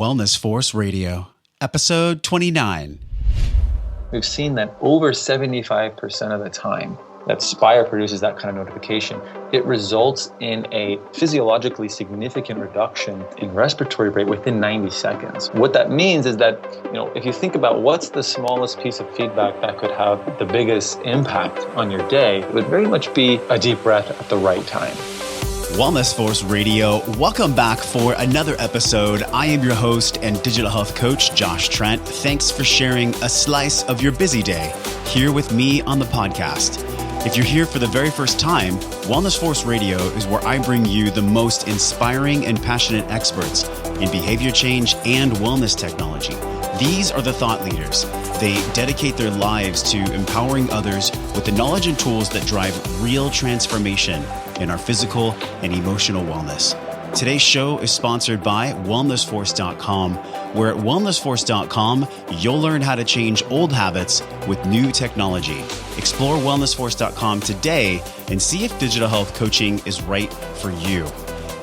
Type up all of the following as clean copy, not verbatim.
Wellness Force Radio, episode 29. We've seen that over 75% of the time that Spire produces that kind of notification, it results in a physiologically significant reduction in respiratory rate within 90 seconds. What that means is that, if you think about what's the smallest piece of feedback that could have the biggest impact on your day, it would very much be a deep breath at the right time. Wellness Force Radio, welcome back for another episode. I am your host and digital health coach, Josh Trent. Thanks for sharing a slice of your busy day here with me on the podcast. If you're here for the very first time, Wellness Force Radio is where I bring you the most inspiring and passionate experts in behavior change and wellness technology. These are the thought leaders. They dedicate their lives to empowering others with the knowledge and tools that drive real transformation in our physical and emotional wellness. Today's show is sponsored by wellnessforce.com, where at wellnessforce.com, you'll learn how to change old habits with new technology. Explore wellnessforce.com today and see if digital health coaching is right for you.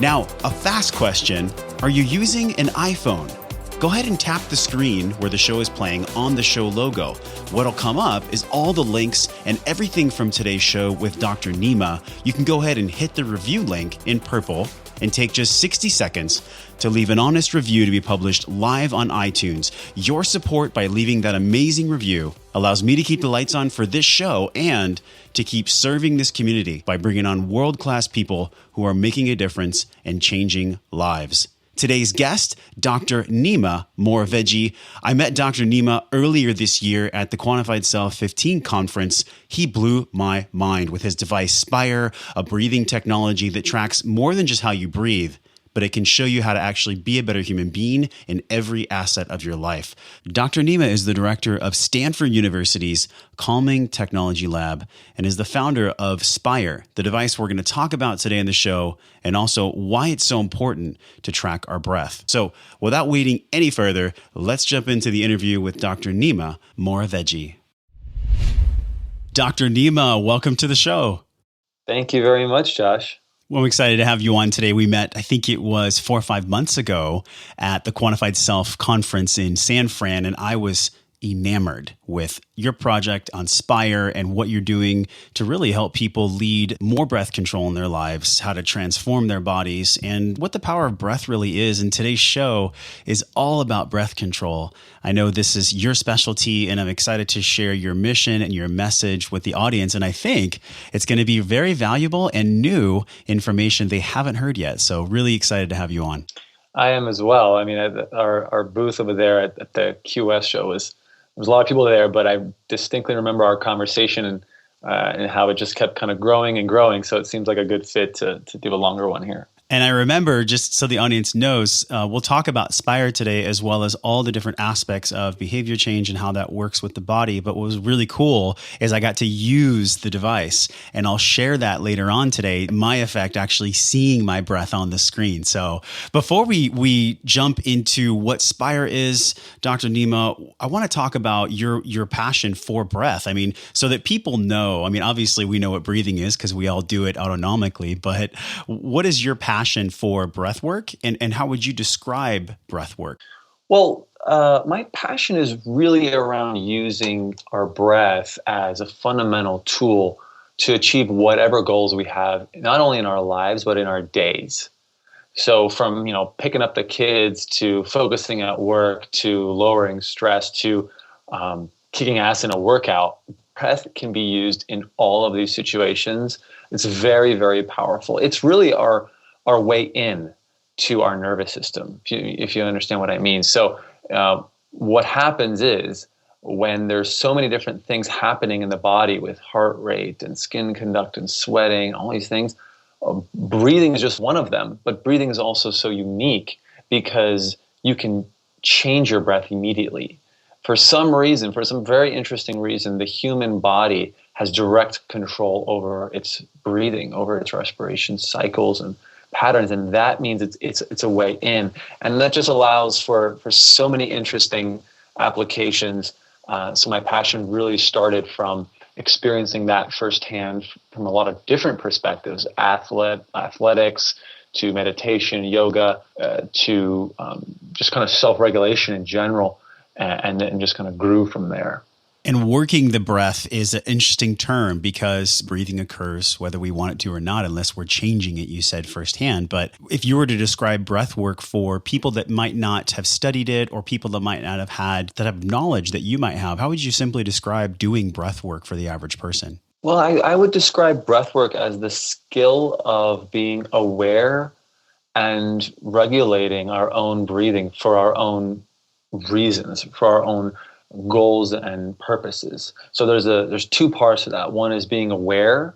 Now, a fast question, are you using an iPhone? Go ahead and tap the screen where the show is playing on the show logo. What'll come up is all the links and everything from today's show with Dr. Neema. You can go ahead and hit the review link in purple and take just 60 seconds to leave an honest review to be published live on iTunes. Your support by leaving that amazing review allows me to keep the lights on for this show and to keep serving this community by bringing on world-class people who are making a difference and changing lives. Today's guest, Dr. Neema Moraveji. I met Dr. Neema earlier this year at the Quantified Self 15 conference. He blew my mind with his device Spire, a breathing technology that tracks more than just how you breathe, but it can show you how to actually be a better human being in every asset of your life. Dr. Neema is the director of Stanford University's Calming Technology Lab and is the founder of Spire, the device we're going to talk about today in the show, and also why it's so important to track our breath. So without waiting any further, let's jump into the interview with Dr. Neema Moraveji. Dr. Neema, welcome to the show. Thank you very much, Josh. Well, I'm excited to have you on today. We met, I think it was 4 or 5 months ago at the Quantified Self Conference in San Fran, and I was enamored with your project on Spire and what you're doing to really help people lead more breath control in their lives, how to transform their bodies, and what the power of breath really is. And today's show is all about breath control. I know this is your specialty, and I'm excited to share your mission and your message with the audience. And I think it's going to be very valuable and new information they haven't heard yet. So really excited to have you on. I am as well. I mean, our booth over there at the QS show there was a lot of people there, but I distinctly remember our conversation and how it just kept kind of growing and growing. So it seems like a good fit to do a longer one here. And I remember, just so the audience knows, we'll talk about Spire today as well as all the different aspects of behavior change and how that works with the body. But what was really cool is I got to use the device, and I'll share that later on today, my effect actually seeing my breath on the screen. So before we jump into what Spire is, Dr. Neema, I want to talk about your passion for breath. I mean, so that people know, I mean, obviously we know what breathing is because we all do it autonomically, but what is your passion for breath work, and how would you describe breath work? Well, my passion is really around using our breath as a fundamental tool to achieve whatever goals we have, not only in our lives, but in our days. So from, picking up the kids to focusing at work to lowering stress to kicking ass in a workout, breath can be used in all of these situations. It's very, very powerful. It's really our way in to our nervous system, if you understand what I mean. So what happens is when there's so many different things happening in the body with heart rate and skin conductance, sweating, all these things, breathing is just one of them. But breathing is also so unique because you can change your breath immediately. For some reason, for some very interesting reason, the human body has direct control over its breathing, over its respiration cycles and patterns, and that means it's a way in, and that just allows for so many interesting applications. So my passion really started from experiencing that firsthand from a lot of different perspectives: athletics, to meditation, yoga, to just kind of self-regulation in general, and then just kind of grew from there. And working the breath is an interesting term because breathing occurs whether we want it to or not, unless we're changing it, you said firsthand. But if you were to describe breath work for people that might not have studied it or people that might not have had that have knowledge that you might have, how would you simply describe doing breath work for the average person? Well, I would describe breath work as the skill of being aware and regulating our own breathing for our own reasons, for our own goals and purposes. So there's two parts to that. One is being aware,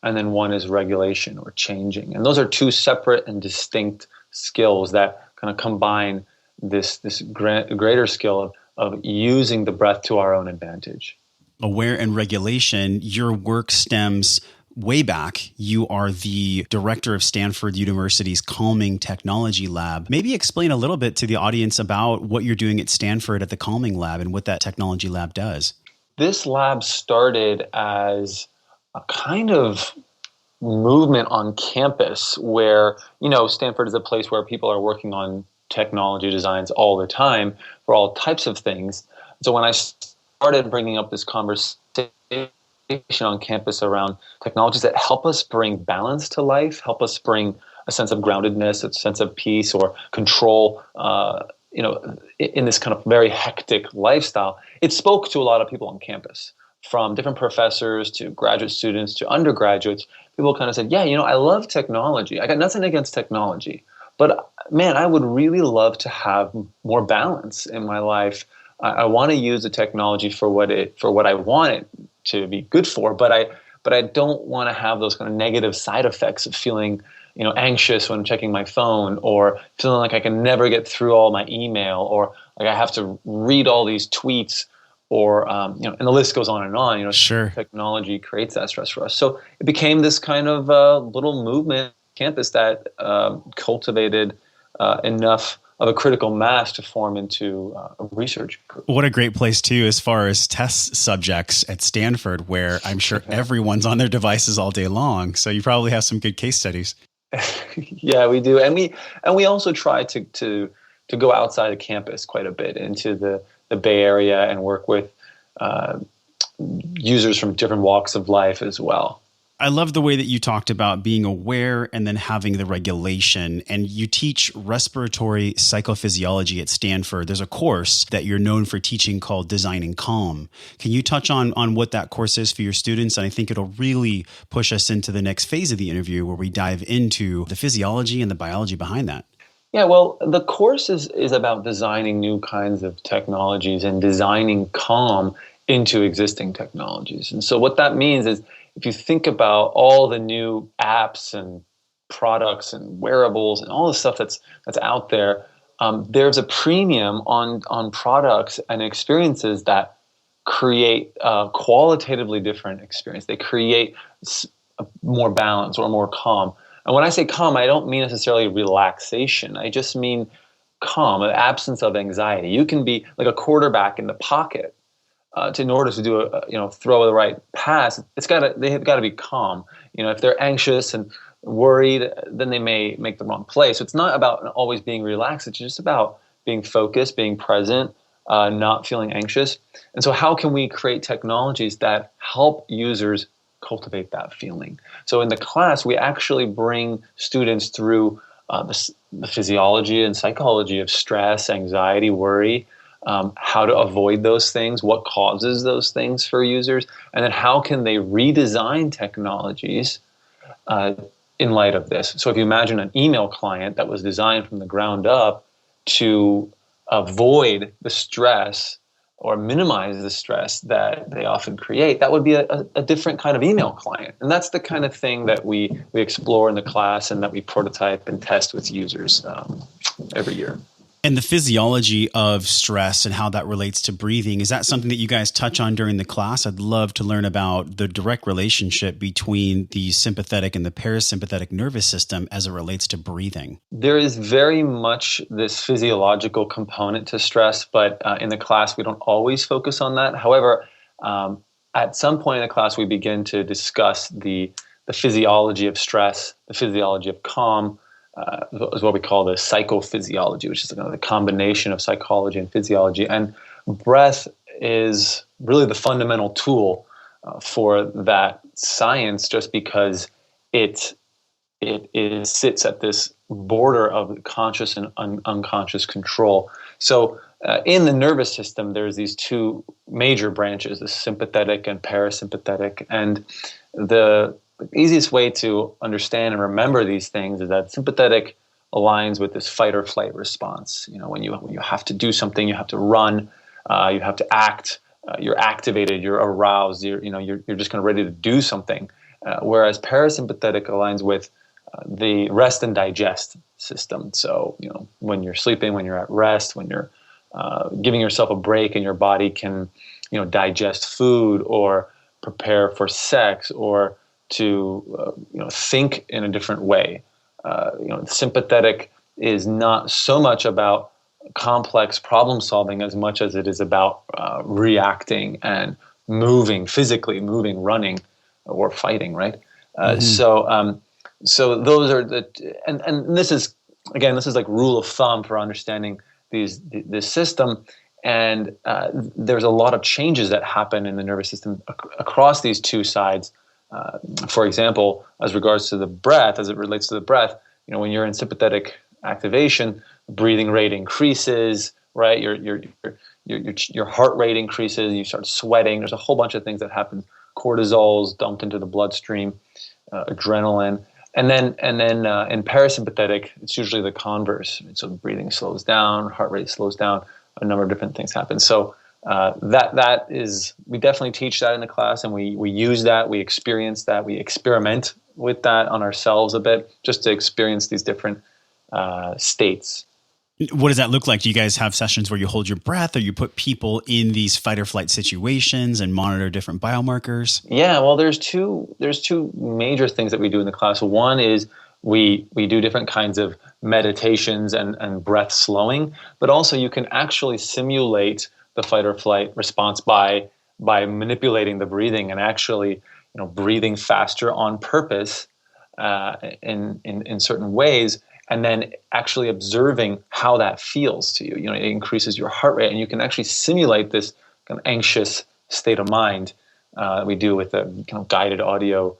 and then one is regulation or changing. And those are two separate and distinct skills that kind of combine this greater skill of using the breath to our own advantage. Aware and regulation, your work stems way back. You are the director of Stanford University's Calming Technology Lab. Maybe explain a little bit to the audience about what you're doing at Stanford at the Calming Lab and what that technology lab does. This lab started as a kind of movement on campus where, Stanford is a place where people are working on technology designs all the time for all types of things. So when I started bringing up this conversation on campus around technologies that help us bring balance to life, help us bring a sense of groundedness, a sense of peace or control, in this kind of very hectic lifestyle, it spoke to a lot of people on campus, from different professors to graduate students to undergraduates. People kind of said, yeah, I love technology. I got nothing against technology, but man, I would really love to have more balance in my life. I want to use the technology for what I want it to be good for, but I don't want to have those kind of negative side effects of feeling, anxious when checking my phone, or feeling like I can never get through all my email, or like I have to read all these tweets, or and the list goes on and on. Sure. Technology creates that stress for us. So it became this kind of little movement on campus that cultivated enough of a critical mass to form into a research group. What a great place too, as far as test subjects at Stanford, where I'm sure everyone's on their devices all day long. So you probably have some good case studies. Yeah, we do, and we also try to go outside of campus quite a bit into the Bay Area and work with users from different walks of life as well. I love the way that you talked about being aware and then having the regulation. And you teach respiratory psychophysiology at Stanford. There's a course that you're known for teaching called Designing Calm. Can you touch on what that course is for your students? And I think it'll really push us into the next phase of the interview where we dive into the physiology and the biology behind that. Yeah, well, the course is about designing new kinds of technologies and designing calm into existing technologies. And so what that means is, if you think about all the new apps and products and wearables and all the stuff that's out there, there's a premium on products and experiences that create a qualitatively different experience. They create more balance or more calm. And when I say calm, I don't mean necessarily relaxation. I just mean calm, an absence of anxiety. You can be like a quarterback in the pocket. In order to do throw the right pass, they have got to be calm. If they're anxious and worried, then they may make the wrong play. So it's not about always being relaxed. It's just about being focused, being present, not feeling anxious. And so how can we create technologies that help users cultivate that feeling? So in the class, we actually bring students through the physiology and psychology of stress, anxiety, worry, how to avoid those things, what causes those things for users, and then how can they redesign technologies in light of this. So if you imagine an email client that was designed from the ground up to avoid the stress or minimize the stress that they often create, that would be a different kind of email client. And that's the kind of thing that we explore in the class and that we prototype and test with users every year. And the physiology of stress and how that relates to breathing, is that something that you guys touch on during the class? I'd love to learn about the direct relationship between the sympathetic and the parasympathetic nervous system as it relates to breathing. There is very much this physiological component to stress, but in the class, we don't always focus on that. However, at some point in the class, we begin to discuss the the physiology of stress, the physiology of calm, is what we call the psychophysiology, which is kind of the combination of psychology and physiology. And breath is really the fundamental tool for that science, just because it sits at this border of conscious and unconscious control. So in the nervous system, there's these two major branches, the sympathetic and parasympathetic. And the easiest way to understand and remember these things is that sympathetic aligns with this fight or flight response. When you have to do something, you have to run, you have to act, you're activated, you're aroused, you're just kind of ready to do something. Whereas parasympathetic aligns with the rest and digest system. So, when you're sleeping, when you're at rest, when you're giving yourself a break and your body can, digest food or prepare for sex or to, think in a different way. Sympathetic is not so much about complex problem solving as much as it is about reacting and moving, physically moving, running, or fighting, right? So those are and this is like rule of thumb for understanding this system. And there's a lot of changes that happen in the nervous system across these two sides. For example, as regards to the breath, as it relates to the breath, when you're in sympathetic activation, breathing rate increases, right? Your heart rate increases. You start sweating. There's a whole bunch of things that happen. Cortisol's dumped into the bloodstream, adrenaline. And then in parasympathetic, it's usually the converse. So breathing slows down, heart rate slows down, a number of different things happen. So that is, we definitely teach that in the class, and we use that, we experience that, we experiment with that on ourselves a bit, just to experience these different states. What does that look like? Do you guys have sessions where you hold your breath, or you put people in these fight or flight situations and monitor different biomarkers? Yeah, well, there's two major things that we do in the class. One is we do different kinds of meditations and breath slowing, but also you can actually simulate the fight or flight response by manipulating the breathing and actually breathing faster on purpose in certain ways. And then actually observing how that feels to you. It increases your heart rate, and you can actually simulate this kind of anxious state of mind. We do with the kind of guided audio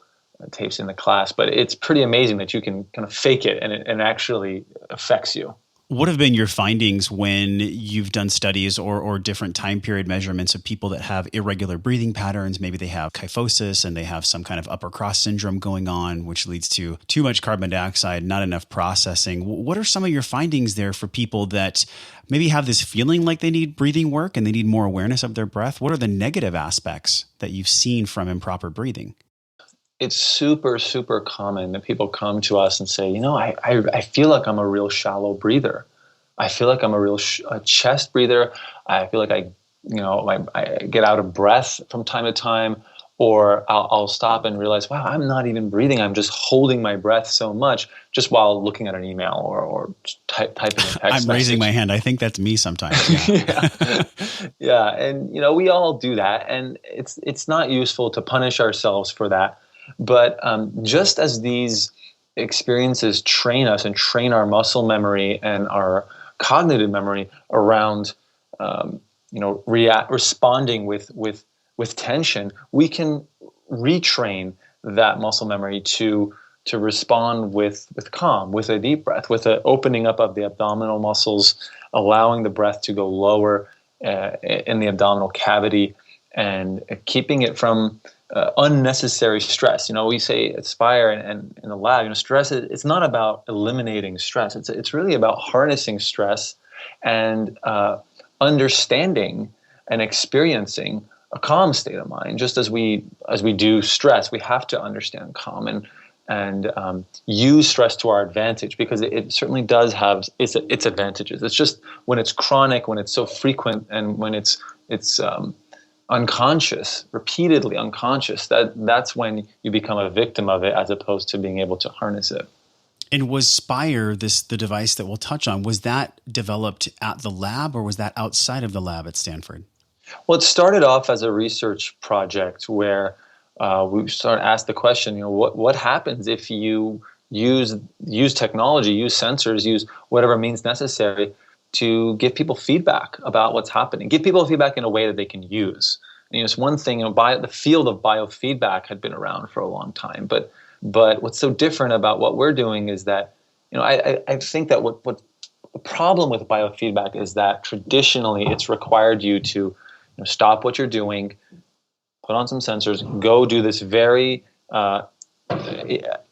tapes in the class, but it's pretty amazing that you can kind of fake it and it actually affects you. What have been your findings when you've done studies or different time period measurements of people that have irregular breathing patterns? Maybe they have kyphosis and they have some kind of upper cross syndrome going on, which leads to too much carbon dioxide, not enough processing. What are some of your findings there for people that maybe have this feeling like they need breathing work and they need more awareness of their breath? What are the negative aspects that you've seen from improper breathing? It's super, super common that people come to us and say, I feel like I'm a real shallow breather. I feel like I'm a real chest breather. I feel like I get out of breath from time to time, or I'll stop and realize, wow, I'm not even breathing. I'm just holding my breath so much just while looking at an email or typing a text I'm raising my hand. I think that's me sometimes. Yeah. Yeah. And, we all do that. And it's not useful to punish ourselves for that. But just as these experiences train us and train our muscle memory and our cognitive memory around, responding with tension, we can retrain that muscle memory to respond with calm, with a deep breath, with an opening up of the abdominal muscles, allowing the breath to go lower in the abdominal cavity, and keeping it from unnecessary stress. We say at Spire and in the lab, stress it's not about eliminating stress. It's really about harnessing stress and understanding and experiencing a calm state of mind. Just as we do stress, we have to understand calm and use stress to our advantage, because it certainly does have its advantages. It's just when it's chronic, when it's so frequent, and when it's unconscious, repeatedly unconscious, that's when you become a victim of it, as opposed to being able to harness it. And was Spire, the device that we'll touch on, was that developed at the lab, or was that outside of the lab at Stanford? Well, it started off as a research project where we started to ask the question, what happens if you use technology, use sensors, use whatever means necessary to give people feedback about what's happening, give people feedback in a way that they can use. And, it's one thing, the field of biofeedback had been around for a long time, but what's so different about what we're doing is that, I think that what the problem with biofeedback is that traditionally it's required you to stop what you're doing, put on some sensors, go do this very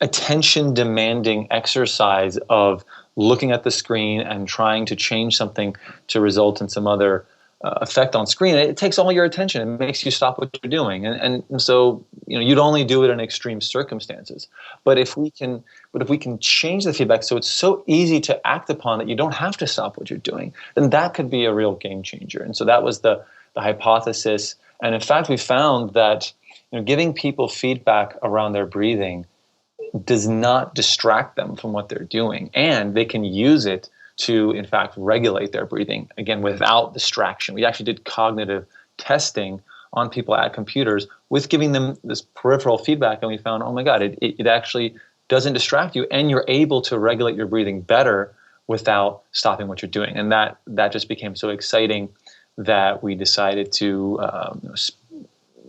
attention-demanding exercise of looking at the screen and trying to change something to result in some other effect on screen. It takes all your attention. It makes you stop what you're doing, and so you'd only do it in extreme circumstances. But if we can change the feedback so it's so easy to act upon that you don't have to stop what you're doing, then that could be a real game changer. And so that was the hypothesis. And in fact, we found that giving people feedback around their breathing does not distract them from what they're doing, and they can use it to, in fact, regulate their breathing, again, without distraction. We actually did cognitive testing on people at computers with giving them this peripheral feedback, and we found, oh my God, it actually doesn't distract you, and you're able to regulate your breathing better without stopping what you're doing. And that just became so exciting that we decided to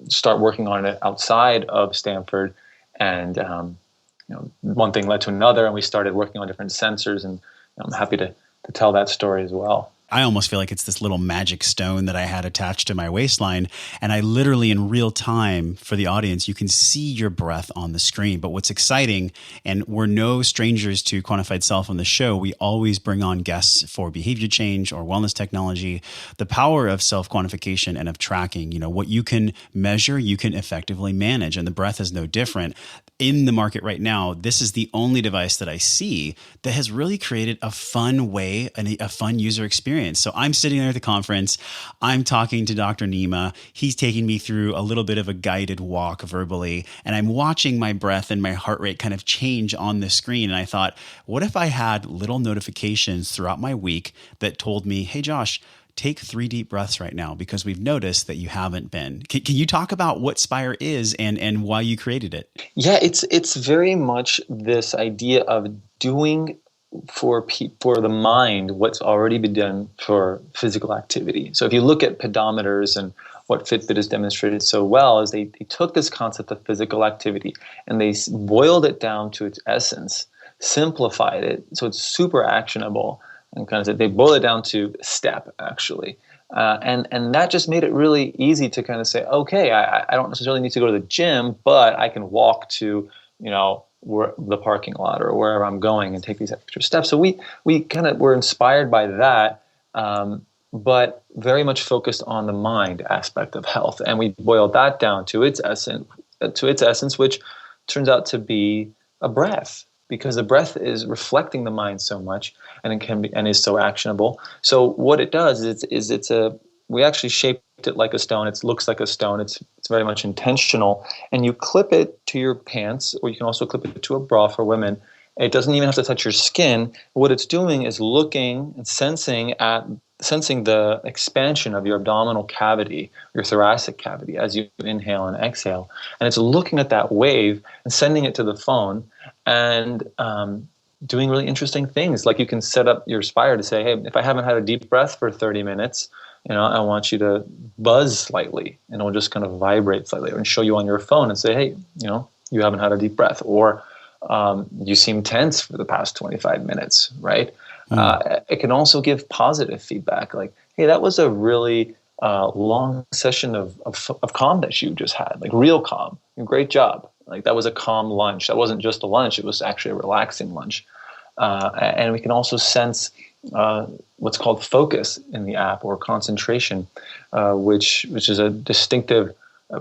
start working on it outside of Stanford, and one thing led to another, and we started working on different sensors, and I'm happy to tell that story as well. I almost feel like it's this little magic stone that I had attached to my waistline. And I literally, in real time, for the audience, you can see your breath on the screen. But what's exciting, and we're no strangers to Quantified Self on the show, we always bring on guests for behavior change or wellness technology. The power of self-quantification and of tracking, what you can measure, you can effectively manage. And the breath is no different. In the market right now, this is the only device that I see that has really created a fun way and a fun user experience. So I'm sitting there at the conference, I'm talking to Dr. Neema, he's taking me through a little bit of a guided walk verbally, and I'm watching my breath and my heart rate kind of change on the screen. And I thought, what if I had little notifications throughout my week that told me, hey, Josh, take 3 deep breaths right now because we've noticed that you haven't been. Can you talk about what Spire is and why you created it? Yeah, it's very much this idea of doing for the mind what's already been done for physical activity. So if you look at pedometers, and what Fitbit has demonstrated so well is they took this concept of physical activity and they boiled it down to its essence, simplified it so it's super actionable. And kind of said they boil it down to step, actually. And that just made it really easy to kind of say, okay, I don't necessarily need to go to the gym, but I can walk to, the parking lot or wherever I'm going and take these extra steps. So we kind of were inspired by that, but very much focused on the mind aspect of health. And we boiled that down to its essence, which turns out to be a breath. Because the breath is reflecting the mind so much, and it can be and is so actionable. So what it does is we actually shaped it like a stone. It looks like a stone. It's very much intentional, and you clip it to your pants, or you can also clip it to a bra for women. It doesn't even have to touch your skin. What it's doing is looking and sensing the expansion of your abdominal cavity, your thoracic cavity, as you inhale and exhale. And it's looking at that wave and sending it to the phone and doing really interesting things. Like you can set up your Spire to say, hey, if I haven't had a deep breath for 30 minutes, I want you to buzz slightly, and it'll just kind of vibrate slightly, and show you on your phone and say, hey, you haven't had a deep breath, or you seem tense for the past 25 minutes, right? It can also give positive feedback, like, hey, that was a really long session of calm that you just had, like real calm. Great job. Like that was a calm lunch. That wasn't just a lunch. It was actually a relaxing lunch. And we can also sense what's called focus in the app, or concentration, which is a distinctive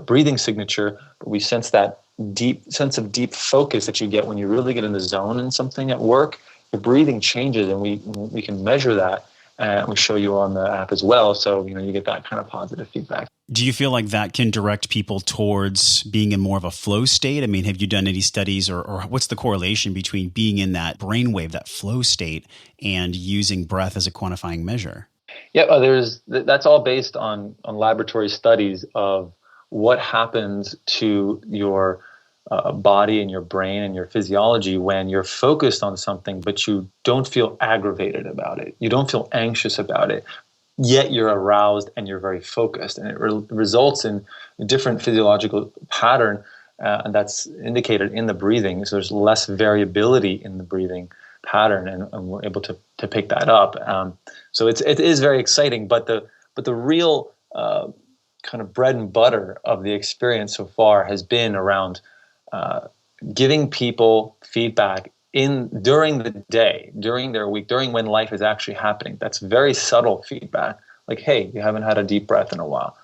breathing signature. But we sense that deep sense of deep focus that you get when you really get in the zone in something at work. Your breathing changes, and we can measure that, and we show you on the app as well. So you get that kind of positive feedback. Do you feel like that can direct people towards being in more of a flow state? I mean, have you done any studies, or what's the correlation between being in that brainwave, that flow state, and using breath as a quantifying measure? Yeah, that's all based on laboratory studies of what happens to your body and your brain and your physiology when you're focused on something, but you don't feel aggravated about it. You don't feel anxious about it, yet you're aroused and you're very focused. And it results in a different physiological pattern, and that's indicated in the breathing. So there's less variability in the breathing pattern, and we're able to pick that up. So it is very exciting, but the real kind of bread and butter of the experience so far has been around giving people feedback during the day, during their week, during when life is actually happening. That's very subtle feedback, like, hey, you haven't had a deep breath in a while.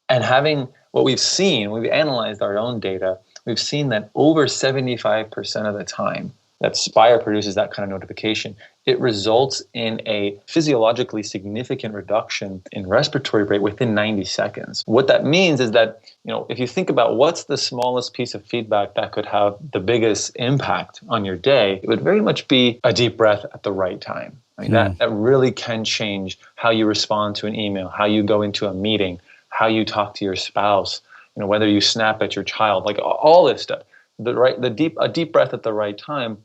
And having what we've analyzed our own data, we've seen that over 75% of the time that Spire produces that kind of notification, it results in a physiologically significant reduction in respiratory rate within 90 seconds. What that means is that, if you think about what's the smallest piece of feedback that could have the biggest impact on your day, it would very much be a deep breath at the right time. I mean, that really can change how you respond to an email, how you go into a meeting, how you talk to your spouse, whether you snap at your child, like all this stuff. A deep breath at the right time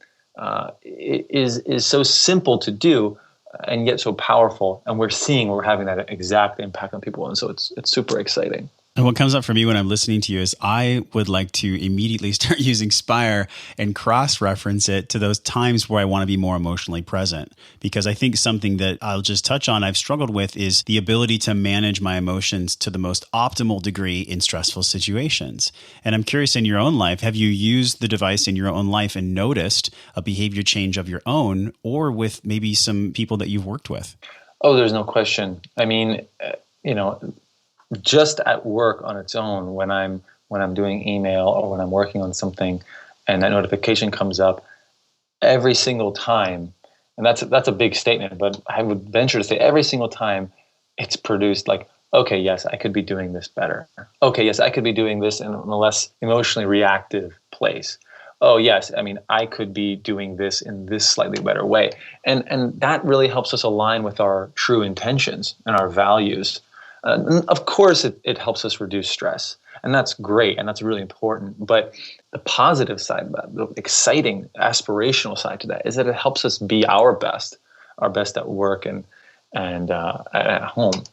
is so simple to do, and yet so powerful. And we're having that exact impact on people, and so it's super exciting. And what comes up for me when I'm listening to you is I would like to immediately start using Spire and cross-reference it to those times where I want to be more emotionally present. Because I think something that I'll just touch on, I've struggled with, is the ability to manage my emotions to the most optimal degree in stressful situations. And I'm curious, in your own life, have you used the device in your own life and noticed a behavior change of your own, or with maybe some people that you've worked with? Oh, there's no question. I mean, just at work on its own, when I'm doing email or when I'm working on something and that notification comes up, every single time, and that's a big statement, but I would venture to say every single time it's produced like, okay, yes, I could be doing this better. Okay, yes, I could be doing this in a less emotionally reactive place. Oh, yes, I mean, I could be doing this in this slightly better way. And that really helps us align with our true intentions and our values. Of course, it helps us reduce stress, and that's great, and that's really important. But the positive side of that, the exciting, aspirational side to that, is that it helps us be our best at work and at home.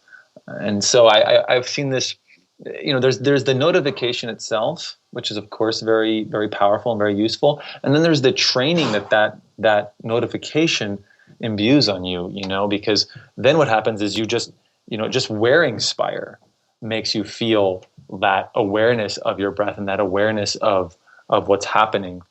And so I've seen this. There's the notification itself, which is of course very, very powerful and very useful, and then there's the training that notification imbues on you. Because then what happens is you just wearing Spire makes you feel that awareness of your breath and that awareness of what's happening.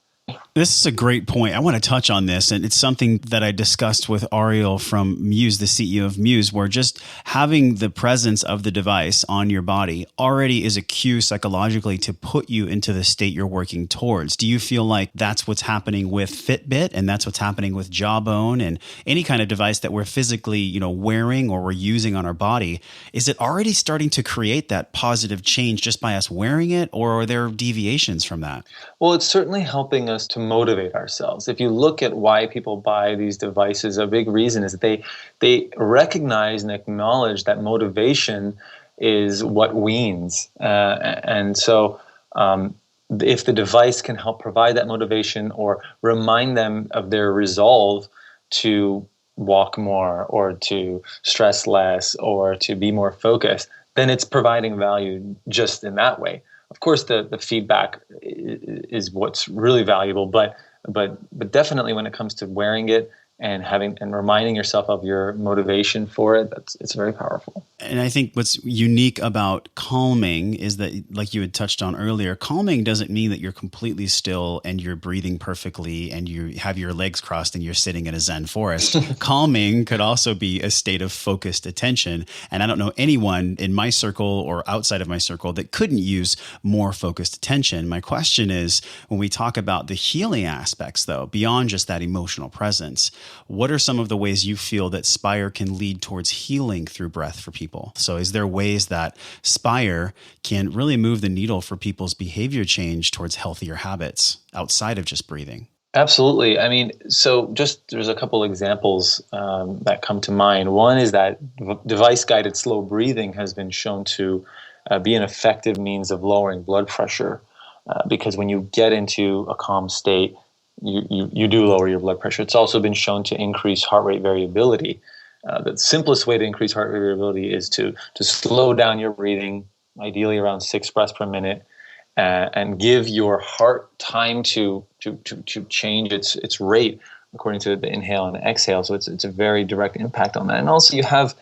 This is a great point. I want to touch on this, and it's something that I discussed with Ariel from Muse, the CEO of Muse, where just having the presence of the device on your body already is a cue psychologically to put you into the state you're working towards. Do you feel like that's what's happening with Fitbit, and that's what's happening with Jawbone and any kind of device that we're physically, wearing or we're using on our body? Is it already starting to create that positive change just by us wearing it, or are there deviations from that? Well, it's certainly helping us to motivate ourselves. If you look at why people buy these devices, a big reason is that they recognize and acknowledge that motivation is what weans. And so if the device can help provide that motivation or remind them of their resolve to walk more or to stress less or to be more focused, then it's providing value just in that way. Of course, the feedback is what's really valuable, but definitely when it comes to wearing it and reminding yourself of your motivation for it, it's very powerful. And I think what's unique about calming is that, like you had touched on earlier, calming doesn't mean that you're completely still and you're breathing perfectly and you have your legs crossed and you're sitting in a Zen forest. Calming could also be a state of focused attention. And I don't know anyone in my circle or outside of my circle that couldn't use more focused attention. My question is, when we talk about the healing aspects, though, beyond just that emotional presence, what are some of the ways you feel that Spire can lead towards healing through breath for people? So is there ways that Spire can really move the needle for people's behavior change towards healthier habits outside of just breathing? Absolutely. I mean, so there's a couple examples that come to mind. One is that device-guided slow breathing has been shown to be an effective means of lowering blood pressure, because when you get into a calm state, you do lower your blood pressure. It's also been shown to increase heart rate variability. The simplest way to increase heart rate variability is to slow down your breathing, ideally around 6 breaths per minute, and give your heart time to change its rate according to the inhale and exhale. So it's a very direct impact on that. And also you have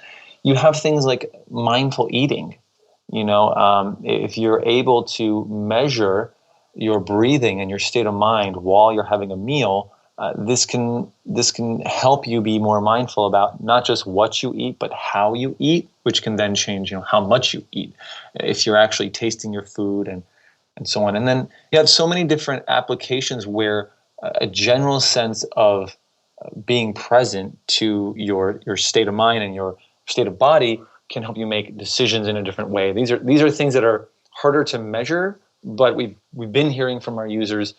things like mindful eating. If you're able to measure your breathing and your state of mind while you're having a meal, this can help you be more mindful about not just what you eat, but how you eat, which can then change how much you eat, if you're actually tasting your food and so on. And then you have so many different applications where a general sense of being present to your state of mind and your state of body can help you make decisions in a different way. These are things that are harder to measure, but we've been hearing from our users,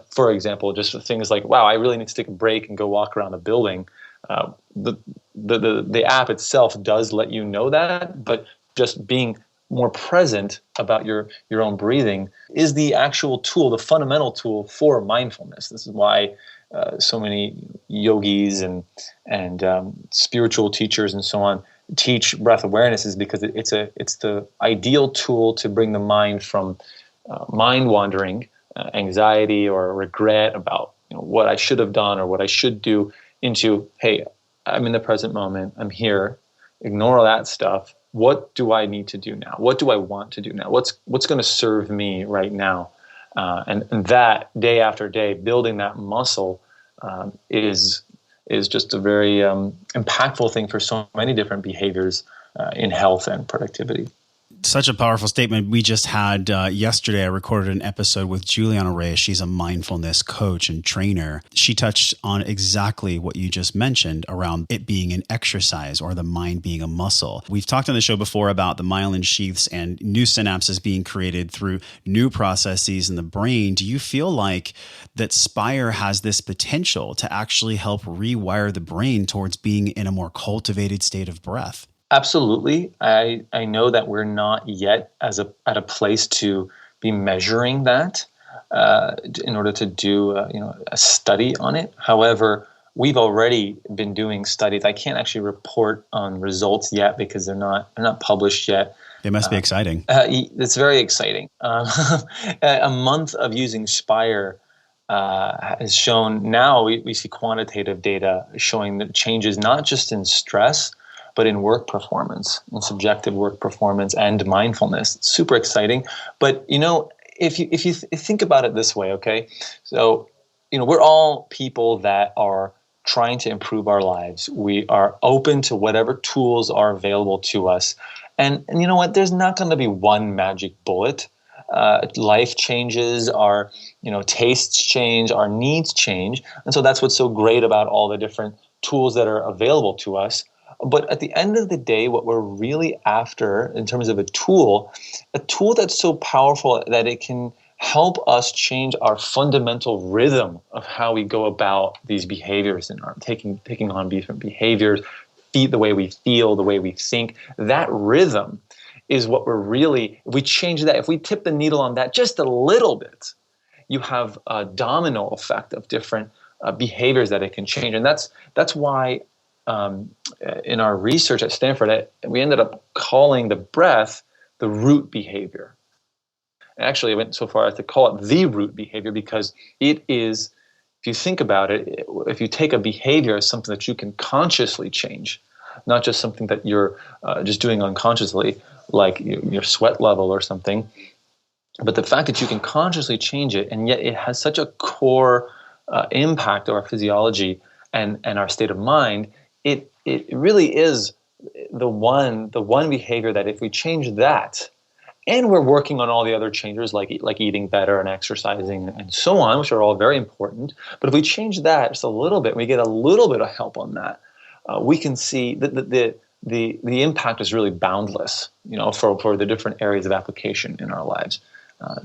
for example, just things like, wow, I really need to take a break and go walk around the building. The app itself does let you know that, but just being more present about your own breathing is the actual tool, the fundamental tool for mindfulness. This is why so many yogis and spiritual teachers and so on teach breath awareness, is because it's the ideal tool to bring the mind from mind wandering, anxiety or regret about what I should have done or what I should do, into, hey, I'm in the present moment, I'm here, ignore all that stuff. What do I need to do now? What do I want to do now? What's going to serve me right now? And that, day after day, building that muscle is just a very impactful thing for so many different behaviors in health and productivity. Such a powerful statement. We just had yesterday, I recorded an episode with Juliana Reyes. She's a mindfulness coach and trainer. She touched on exactly what you just mentioned around it being an exercise or the mind being a muscle. We've talked on the show before about the myelin sheaths and new synapses being created through new processes in the brain. Do you feel like that Spire has this potential to actually help rewire the brain towards being in a more cultivated state of breath? Absolutely. I know that we're not yet at a place to be measuring that in order to do a study on it. However, we've already been doing studies. I can't actually report on results yet because they're not published yet. It must be exciting. It's very exciting. A month of using Spire has shown, now we see quantitative data showing that changes not just in stress, but in work performance, in subjective work performance and mindfulness. It's super exciting. But, if you think about it this way, okay? So, we're all people that are trying to improve our lives. We are open to whatever tools are available to us. And you know what? There's not going to be one magic bullet. Life changes, our tastes change, our needs change. And so that's what's so great about all the different tools that are available to us. But at the end of the day, what we're really after in terms of a tool that's so powerful that it can help us change our fundamental rhythm of how we go about these behaviors and are taking on different behaviors, the way we feel, the way we think. That rhythm is what we're really, if we change that, if we tip the needle on that just a little bit, you have a domino effect of different behaviors that it can change. And that's why in our research at Stanford, we ended up calling the breath the root behavior. And actually, I went so far as to call it the root behavior because it is, if you think about it, if you take a behavior as something that you can consciously change, not just something that you're just doing unconsciously, like your sweat level or something, but the fact that you can consciously change it, and yet it has such a core impact on our physiology and our state of mind. It really is the one behavior that if we change that, and we're working on all the other changes like eating better and exercising and so on, which are all very important. But if we change that just a little bit, we get a little bit of help on that, we can see that the impact is really boundless, for the different areas of application in our lives.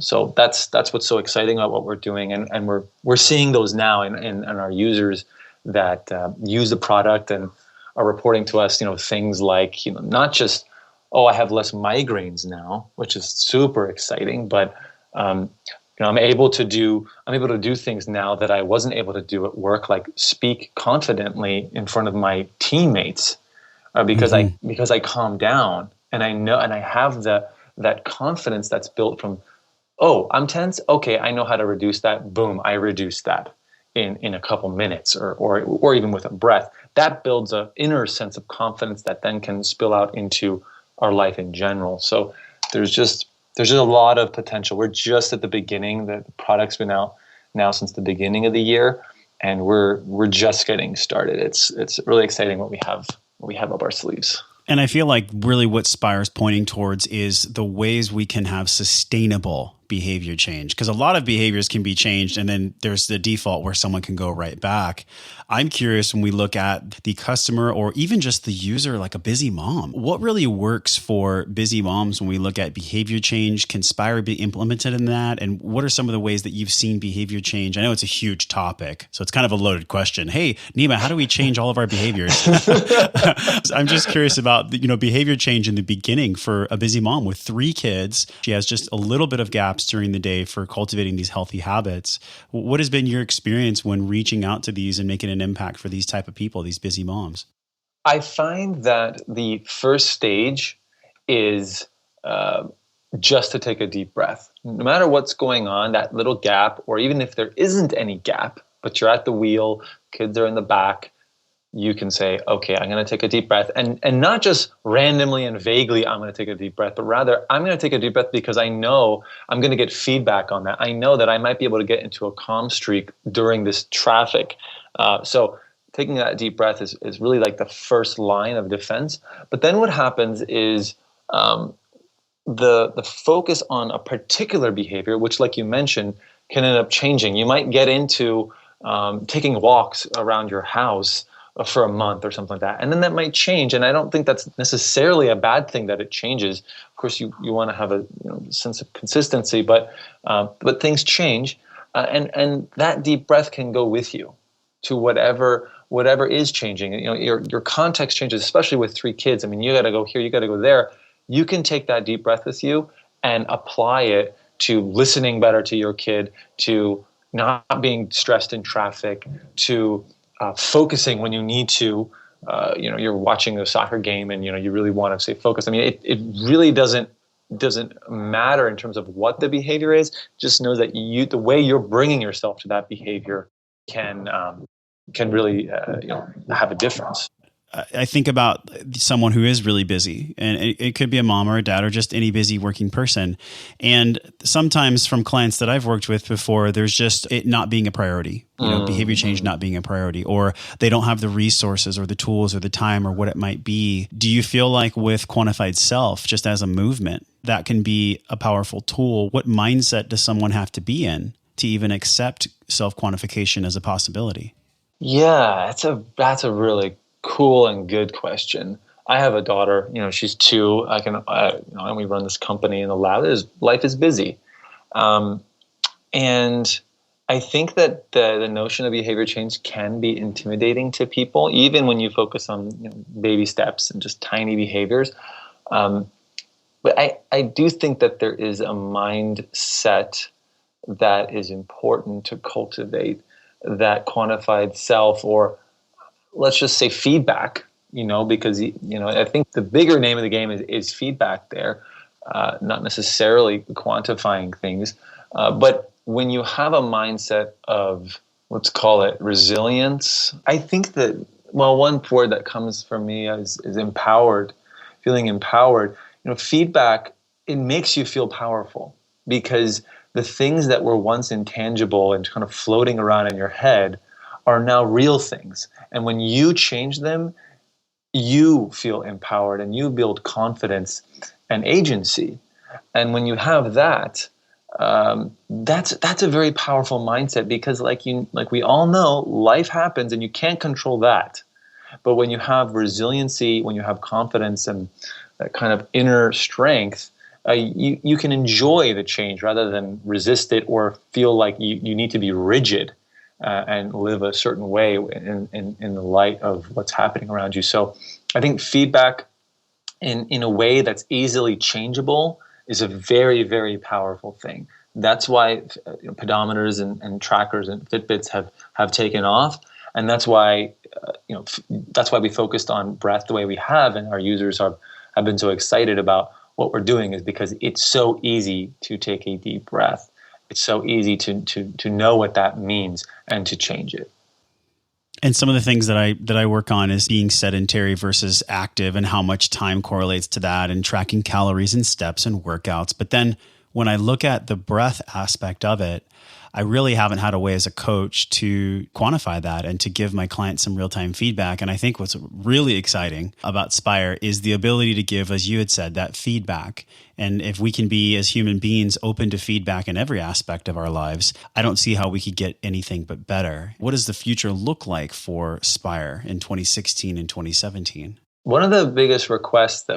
So that's what's so exciting about what we're doing, and we're seeing those now in our users that use the product and are reporting to us, things like, not just, I have less migraines now, which is super exciting. But I'm able to do things now that I wasn't able to do at work, like speak confidently in front of my teammates, because I calm down, and I know, and I have that confidence that's built from, oh, I'm tense. Okay, I know how to reduce that. Boom, I reduce that in a couple minutes, or even with a breath. That builds an inner sense of confidence that then can spill out into our life in general. So there's just a lot of potential. We're just at the beginning. The product's been out now since the beginning of the year, and we're just getting started. It's really exciting what we have up our sleeves. And I feel like really what Spire is pointing towards is the ways we can have sustainable behavior change. Because a lot of behaviors can be changed, and then there's the default where someone can go right back. I'm curious, when we look at the customer or even just the user, like a busy mom, what really works for busy moms when we look at behavior change? Can Spire be implemented in that? And what are some of the ways that you've seen behavior change? I know it's a huge topic, so it's kind of a loaded question. Hey, Neema, how do we change all of our behaviors? I'm just curious about behavior change in the beginning for a busy mom with 3 kids. She has just a little bit of gaps during the day for cultivating these healthy habits. What has been your experience when reaching out to these and making an impact for these type of people, these busy moms? I find that the first stage is just to take a deep breath. No matter what's going on, that little gap, or even if there isn't any gap, but you're at the wheel, kids are in the back, you can say, okay, I'm going to take a deep breath, and not just randomly and vaguely, I'm going to take a deep breath, but rather I'm going to take a deep breath because I know I'm going to get feedback on that. I know that I might be able to get into a calm streak during this traffic. So taking that deep breath is really like the first line of defense. But then what happens is the focus on a particular behavior, which, like you mentioned, can end up changing. You might get into taking walks around your house for a month or something like that. And then that might change. And I don't think that's necessarily a bad thing that it changes. Of course, you want to have a sense of consistency, but things change. And that deep breath can go with you to whatever is changing. Your context changes, especially with 3 kids. I mean, you got to go here, you got to go there. You can take that deep breath with you and apply it to listening better to your kid, to not being stressed in traffic, to focusing when you need to. You're watching a soccer game and you really want to stay focused. I mean, it really doesn't matter in terms of what the behavior is. Just know that the way you're bringing yourself to that behavior can really have a difference. I think about someone who is really busy, and it could be a mom or a dad or just any busy working person. And sometimes from clients that I've worked with before, there's just it not being a priority, behavior change not being a priority, or they don't have the resources or the tools or the time or what it might be. Do you feel like with Quantified Self, just as a movement, that can be a powerful tool? What mindset does someone have to be in to even accept self-quantification as a possibility? Yeah, that's a really cool and good question. I have a daughter, she's 2. And we run this company in the lab. Life is busy. And I think that the notion of behavior change can be intimidating to people, even when you focus on baby steps and just tiny behaviors. But I do think that there is a mindset that is important to cultivate, that quantified self, or let's just say feedback, because, I think the bigger name of the game is feedback there, not necessarily quantifying things. But when you have a mindset of, let's call it resilience, I think that, one word that comes from me is empowered, feeling empowered. Feedback, it makes you feel powerful, because the things that were once intangible and kind of floating around in your head are now real things. And when you change them, you feel empowered and you build confidence and agency. And when you have that, that's a very powerful mindset, because like we all know, life happens and you can't control that. But when you have resiliency, when you have confidence and that kind of inner strength, you can enjoy the change rather than resist it or feel like you need to be rigid and live a certain way in the light of what's happening around you. So I think feedback in a way that's easily changeable is a very, very powerful thing. That's why pedometers and trackers and Fitbits have taken off, and that's why that's why we focused on breath the way we have, and our users have been so excited about what we're doing, is because it's so easy to take a deep breath. It's so easy to know what that means and to change it. And some of the things that I work on is being sedentary versus active and how much time correlates to that, and tracking calories and steps and workouts. But then when I look at the breath aspect of it, I really haven't had a way as a coach to quantify that and to give my clients some real-time feedback. And I think what's really exciting about Spire is the ability to give, as you had said, that feedback. And if we can be, as human beings, open to feedback in every aspect of our lives, I don't see how we could get anything but better. What does the future look like for Spire in 2016 and 2017? One of the biggest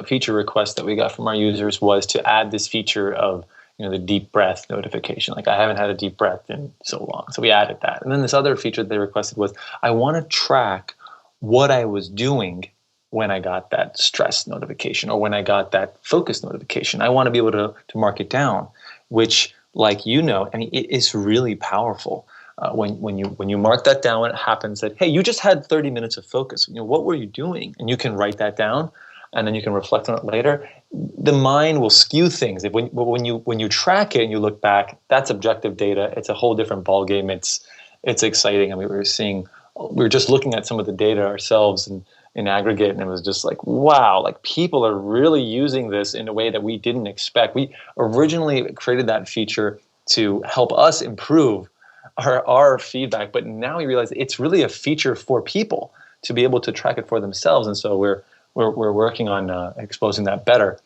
feature requests that we got from our users was to add this feature of the deep breath notification. Like, I haven't had a deep breath in so long. So we added that. And then this other feature that they requested was, I want to track what I was doing when I got that stress notification or when I got that focus notification. I want to be able to mark it down, which, like, it is really powerful. When you mark that down, when it happens that, hey, you just had 30 minutes of focus. What were you doing? And you can write that down, and then you can reflect on it later. The mind will skew things. When you track it and you look back, that's objective data. It's a whole different ballgame. It's exciting. I mean, we were just looking at some of the data ourselves and in aggregate, and it was just like, wow, like, people are really using this in a way that we didn't expect. We originally created that feature to help us improve our feedback, but now we realize it's really a feature for people to be able to track it for themselves, and so we're working on exposing that better.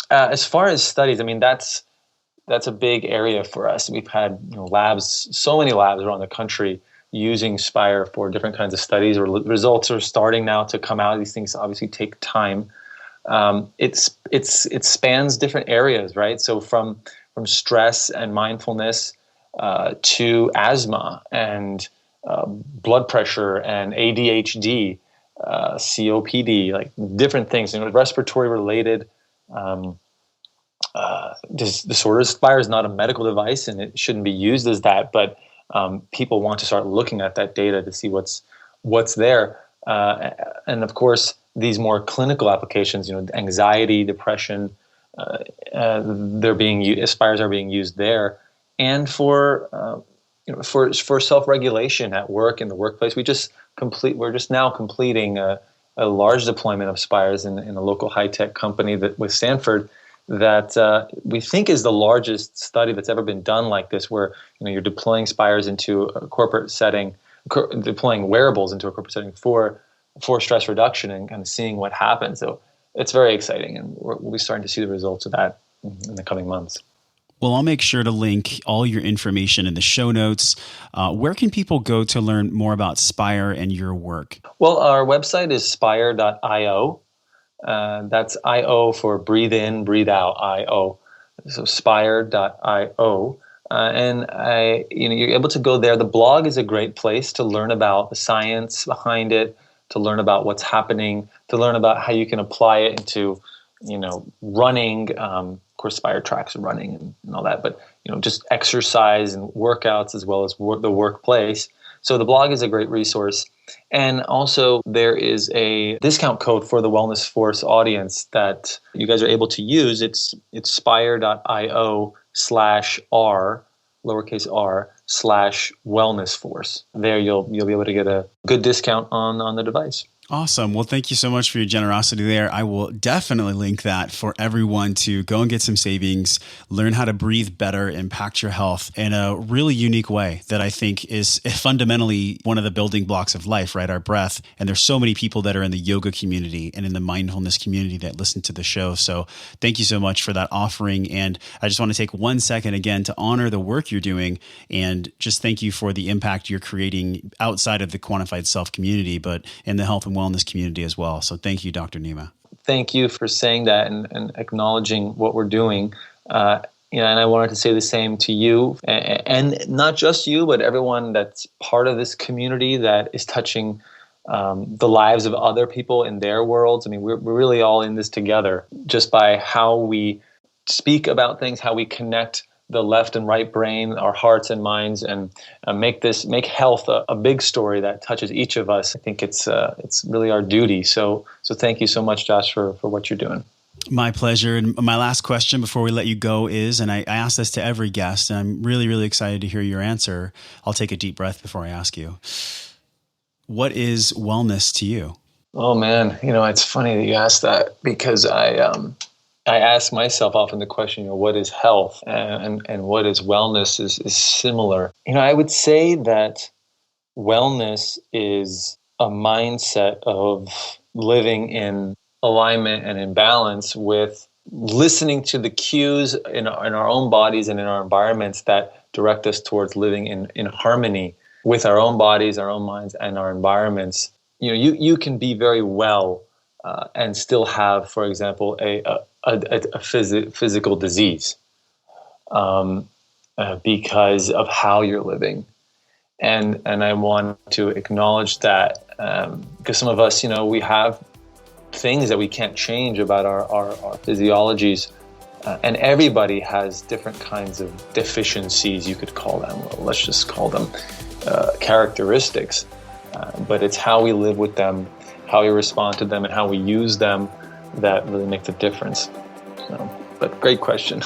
As far as studies, I mean, that's a big area for us. We've had labs, so many labs around the country using Spire for different kinds of studies, or results are starting now to come out. These things obviously take time. It spans different areas, right? So from stress and mindfulness to asthma and blood pressure and ADHD, COPD, like different things, respiratory related disorders. Spire is not a medical device and it shouldn't be used as that, but people want to start looking at that data to see what's there. And of course, these more clinical applications, anxiety, depression, Spires are being used there, and for self-regulation at work, in the workplace. We're just now completing a large deployment of Spires in a local high-tech company with Stanford that we think is the largest study that's ever been done like this, where you're deploying Spires into a corporate setting, deploying wearables into a corporate setting for stress reduction and kind of seeing what happens. So it's very exciting, and we'll be starting to see the results of that in the coming months. Well, I'll make sure to link all your information in the show notes. Where can people go to learn more about Spire and your work? Well, our website is spire.io. That's IO for breathe in, breathe out, IO. So spire.io. And you're able to go there. The blog is a great place to learn about the science behind it, to learn about what's happening, to learn about how you can apply it into, running. Of course, Spire tracks running and all that, but just exercise and workouts as well as the workplace. So the blog is a great resource. And also there is a discount code for the Wellness Force audience that you guys are able to use. It's spire.io/r, lowercase r/wellness force. There you'll be able to get a good discount on the device. Awesome. Well, thank you so much for your generosity there. I will definitely link that for everyone to go and get some savings, learn how to breathe better, impact your health in a really unique way that I think is fundamentally one of the building blocks of life, right? Our breath. And there's so many people that are in the yoga community and in the mindfulness community that listen to the show. So thank you so much for that offering. And I just want to take 1 second again to honor the work you're doing and just thank you for the impact you're creating outside of the Quantified Self community, but in the health and wellness community as well. So thank you, Dr. Neema. Thank you for saying that and acknowledging what we're doing. And I wanted to say the same to you, and not just you, but everyone that's part of this community that is touching the lives of other people in their worlds. I mean, we're really all in this together just by how we speak about things, how we connect the left and right brain, our hearts and minds, and make health a big story that touches each of us. I think it's really our duty. So thank you so much, Josh, for what you're doing. My pleasure. And my last question before we let you go is, and I ask this to every guest, and I'm really, really excited to hear your answer. I'll take a deep breath before I ask you. What is wellness to you? Oh man, it's funny that you asked that, because I ask myself often the question, what is health and what is wellness is similar. I would say that wellness is a mindset of living in alignment and in balance with listening to the cues in our own bodies and in our environments that direct us towards living in harmony with our own bodies, our own minds, and our environments. You can be very well and still have, for example, a physical disease because of how you're living. And I want to acknowledge that because some of us, we have things that we can't change about our physiologies. And everybody has different kinds of deficiencies, you could call them. Well, let's just call them characteristics. But it's how we live with them, how we respond to them, and how we use them that really make the difference. But great question.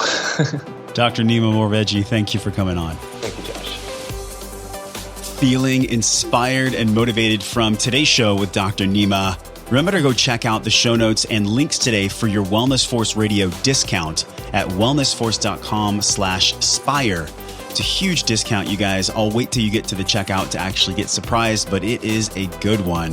Dr. Neema Moraveji, thank you for coming on. Thank you, Josh. Feeling inspired and motivated from today's show with Dr. Neema? Remember to go check out the show notes and links today for your Wellness Force Radio discount at wellnessforce.com/spire. It's a huge discount, you guys. I'll wait till you get to the checkout to actually get surprised, but it is a good one.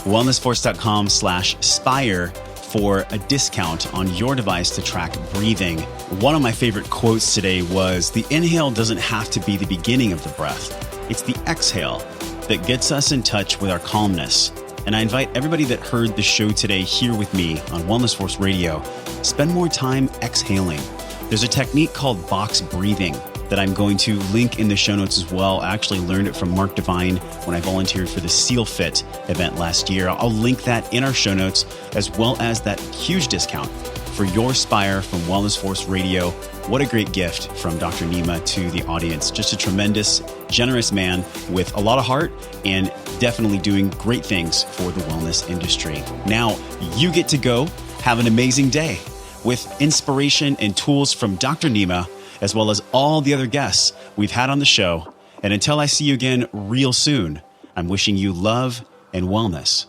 wellnessforce.com/spire for a discount on your device to track breathing. One of my favorite quotes today was, the inhale doesn't have to be the beginning of the breath. It's the exhale that gets us in touch with our calmness. And I invite everybody that heard the show today here with me on Wellness Force Radio, spend more time exhaling. There's a technique called box breathing that I'm going to link in the show notes as well. I actually learned it from Mark Devine when I volunteered for the Seal Fit event last year. I'll link that in our show notes, as well as that huge discount for your Spire from Wellness Force Radio. What a great gift from Dr. Neema to the audience. Just a tremendous, generous man with a lot of heart and definitely doing great things for the wellness industry. Now, you get to go have an amazing day with inspiration and tools from Dr. Neema, as well as all the other guests we've had on the show. And until I see you again real soon, I'm wishing you love and wellness.